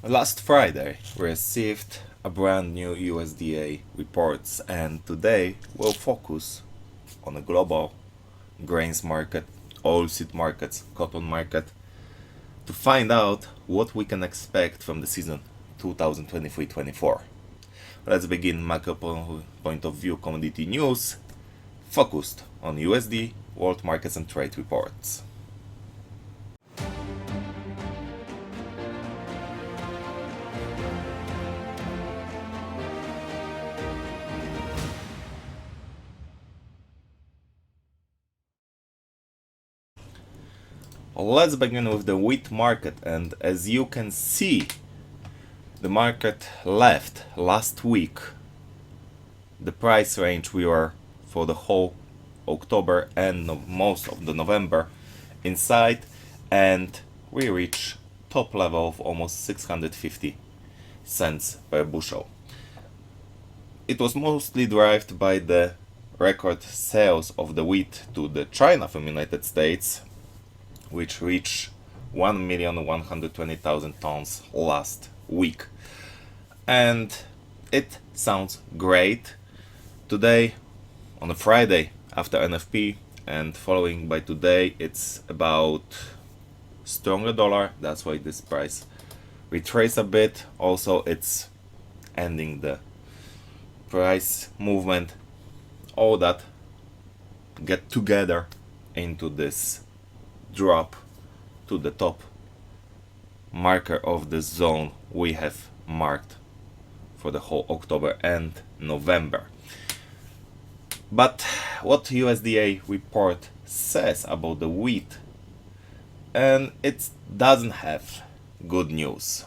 Last Friday, we received a brand new USDA reports, and today we'll focus on the global grains market, oilseed markets, cotton market, to find out what we can expect from the season 2023-24. Let's begin macro point of view commodity news, focused on USD World Markets and Trade reports. Let's begin with the wheat market, and as you can see, the market left last week the price range we were for the whole October and most of the November inside, and we reached top level of almost 650 cents per bushel. It was mostly derived by the record sales of the wheat to the China from United States, which reached 1,120,000 tons last week. And it sounds great. Today, on a Friday after NFP and following by today, it's about stronger dollar. That's why this price retraced a bit. Also, it's ending the price movement. All that get together into this drop to the top marker of the zone we have marked for the whole October and November. But what USDA report says about the wheat, and it doesn't have good news.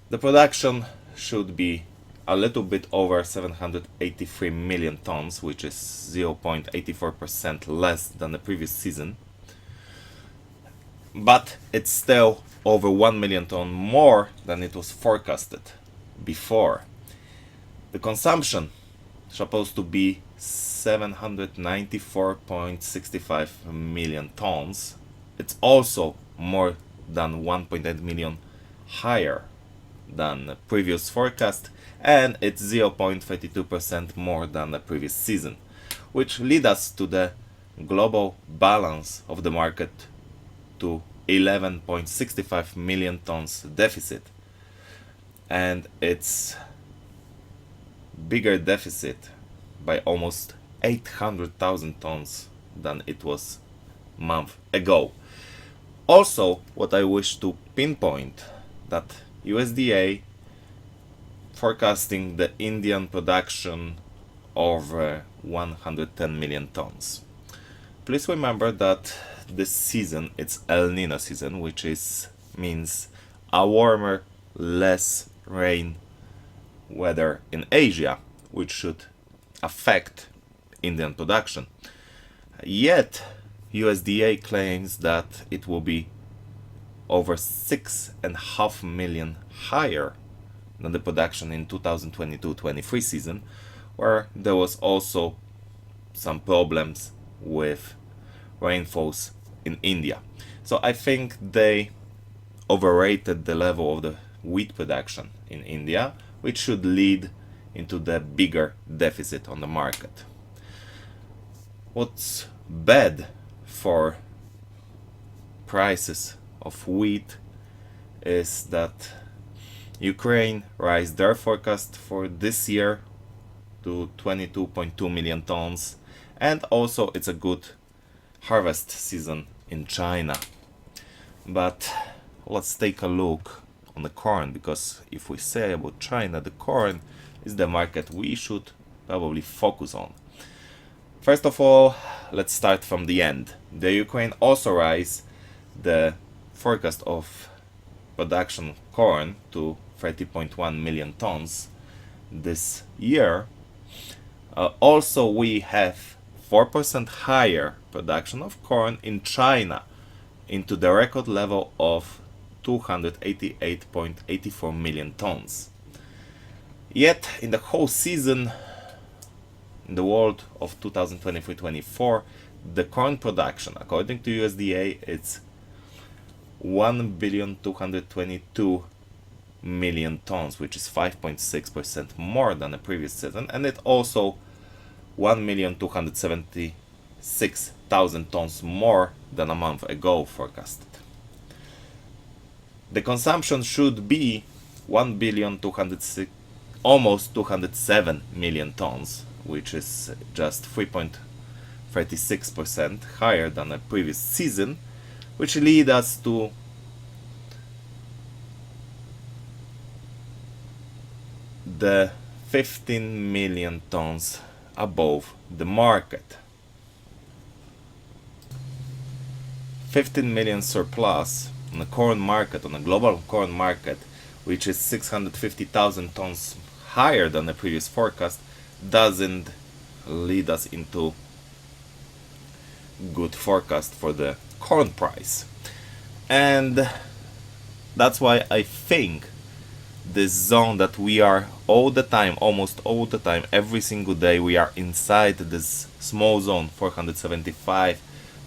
The production should be a little bit over 783 million tons, which is 0.84% less than the previous season. But it's still over 1 million ton more than it was forecasted before. The consumption is supposed to be 794.65 million tons. It's also more than 1.8 million higher than the previous forecast, and it's 0.32% more than the previous season, which leads us to the global balance of the market to 11.65 million tons deficit, and it's bigger deficit by almost 800,000 tons than it was a month ago. Also, what I wish to pinpoint that USDA forecasting the Indian production of 110 million tons. Please remember that this season it's El Nino season, which means a warmer, less rain weather in Asia, which should affect Indian production. Yet USDA claims that it will be over 6.5 million higher than the production in 2022-23 season, where there was also some problems with rainfalls in India. So I think they overrated the level of the wheat production in India, which should lead into the bigger deficit on the market. What's bad for prices of wheat is that Ukraine raised their forecast for this year to 22.2 million tons, and also it's a good harvest season in China. But let's take a look on the corn, because if we say about China, the corn is the market we should probably focus on. First of all, let's start from the end. The Ukraine also raised the forecast of production corn to 30.1 million tons this year. Also, we have 4% higher production of corn in China, into the record level of 288.84 million tons. Yet, in the whole season, in the world of 2023-24, the corn production, according to USDA, it's 1,222 million tons, which is 5.6% more than the previous season, and it also 1,276,000 tons more than a month ago forecasted. The consumption should be 1,206, almost 207 million tons, which is just 3.36% higher than the previous season, which lead us to the 15 million tons above the market. 15 million surplus on the corn market, on the global corn market, which is 650,000 tons higher than the previous forecast, doesn't lead us into good forecast for the corn price. And that's why I think this zone that we are all the time, almost all the time, every single day, we are inside this small zone, 475,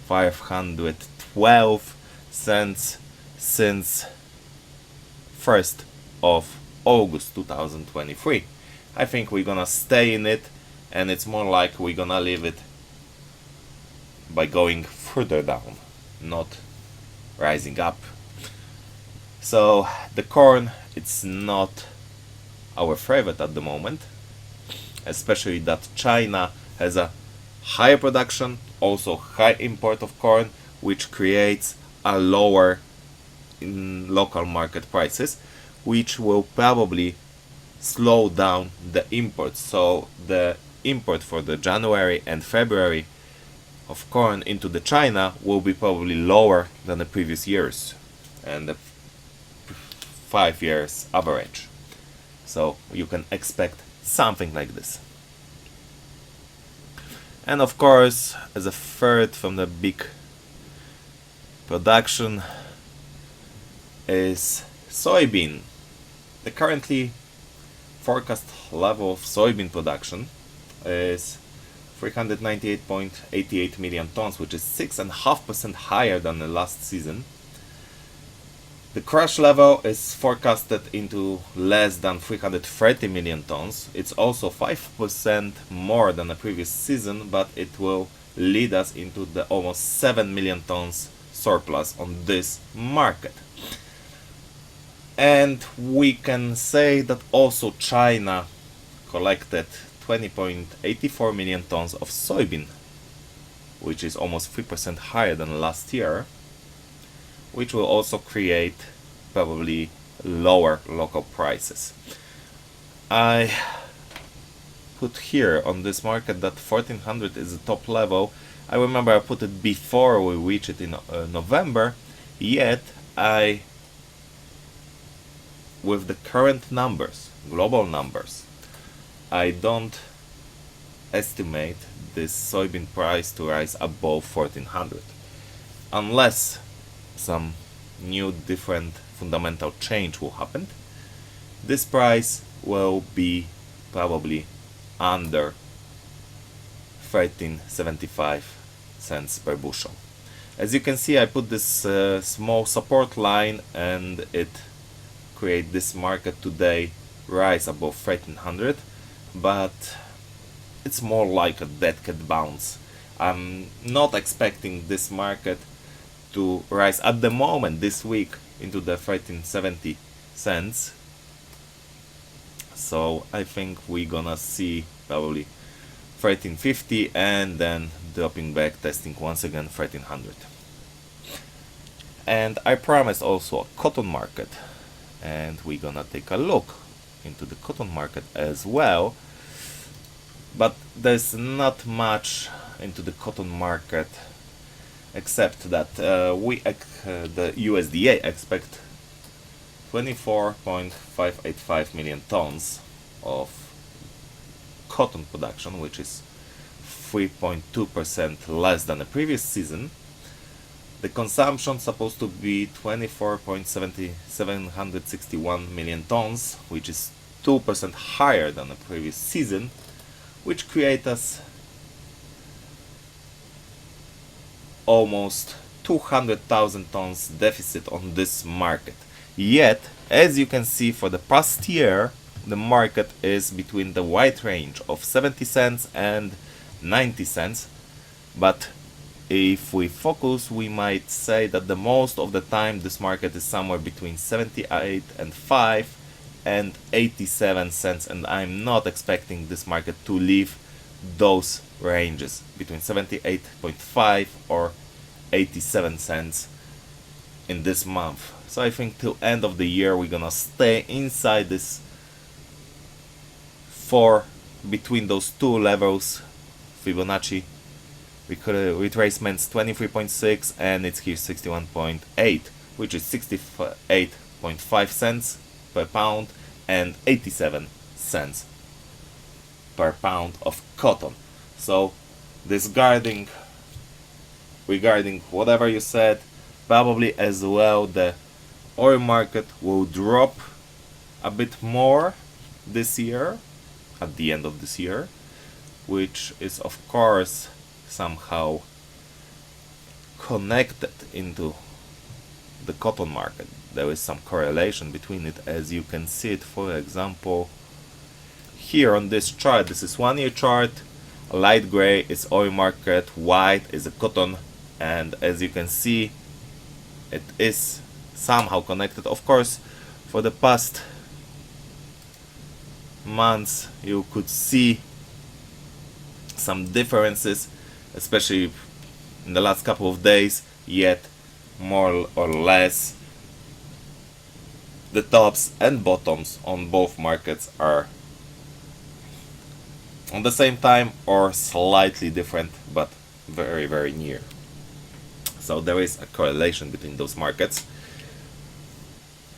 512 cents since 1st of August 2023. I think we're gonna stay in it, and it's more like we're gonna leave it by going further down, not rising up. So the corn, it's not our favorite at the moment, especially that China has a higher production, also high import of corn, which creates a lower in local market prices, which will probably slow down the imports. So the import for the January and February of corn into the China will be probably lower than the previous years and the 5 years average. So you can expect something like this. And of course, as a third from the big production is soybean. The currently forecast level of soybean production is 398.88 million tons, which is 6.5% higher than the last season. The crush level is forecasted into less than 330 million tons. It's also 5% more than the previous season, but it will lead us into the almost 7 million tons surplus on this market. And we can say that also China collected 20.84 million tons of soybean, which is almost 3% higher than last year, which will also create probably lower local prices. I put here on this market that 1400 is the top level. I remember I put it before we reach it in November, yet with the current numbers, global numbers, I don't estimate this soybean price to rise above 1400 unless some new different fundamental change will happen. This price will be probably under 13.75 cents per bushel. As you can see, I put this small support line and it create this market today rise above 1300, but it's more like a dead cat bounce. I'm not expecting this market to rise at the moment this week into the 13.70 cents. So I think we're gonna see probably 13.50 and then dropping back, testing once again 1300. And I promised also a cotton market, and we're gonna take a look into the cotton market as well. But there's not much into the cotton market except that the USDA expect 24.585 million tons of cotton production, which is 3.2% less than the previous season. The consumption supposed to be 24.761 million tons, which is 2% higher than the previous season, which creates us almost 200,000 tons deficit on this market. Yet, as you can see, for the past year, the market is between the wide range of 70 cents and 90 cents. But if we focus, we might say that the most of the time this market is somewhere between 78 and 5 and 87 cents, and I'm not expecting this market to leave those ranges between 78.5 or 87 cents in this month. So I think till end of the year we're gonna stay inside this between those two levels, Fibonacci retracements 23.6 and it's here 61.8, which is 68.5 cents per pound and 87 cents per pound of cotton. So regarding whatever you said, probably as well the oil market will drop a bit more this year, at the end of this year, which is of course somehow connected into the cotton market. There is some correlation between it, as you can see it, for example, here on this chart. This is 1 year chart. Light gray is oil market, white is a cotton, and as you can see, it is somehow connected. Of course, for the past months you could see some differences, especially in the last couple of days, yet more or less the tops and bottoms on both markets are on the same time or slightly different, but very, very near. So there is a correlation between those markets,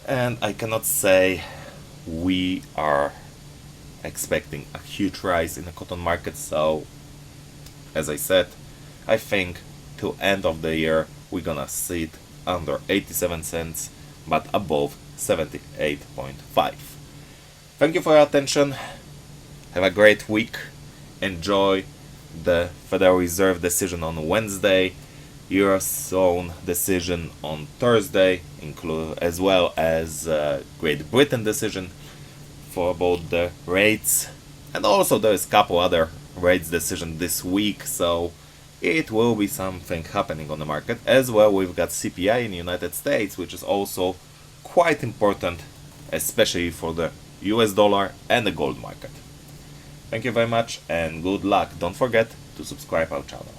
and I cannot say we are expecting a huge rise in the cotton market. So as I said, I think till end of the year we're gonna see it under 87 cents but above 78.5. Thank you for your attention. Have a great week. Enjoy the Federal Reserve decision on Wednesday, Eurozone decision on Thursday, as well as Great Britain decision for both the rates, and also there is a couple other rates decision this week, so it will be something happening on the market. As well, we've got CPI in the United States, which is also quite important, especially for the US dollar and the gold market. Thank you very much and good luck. Don't forget to subscribe our channel.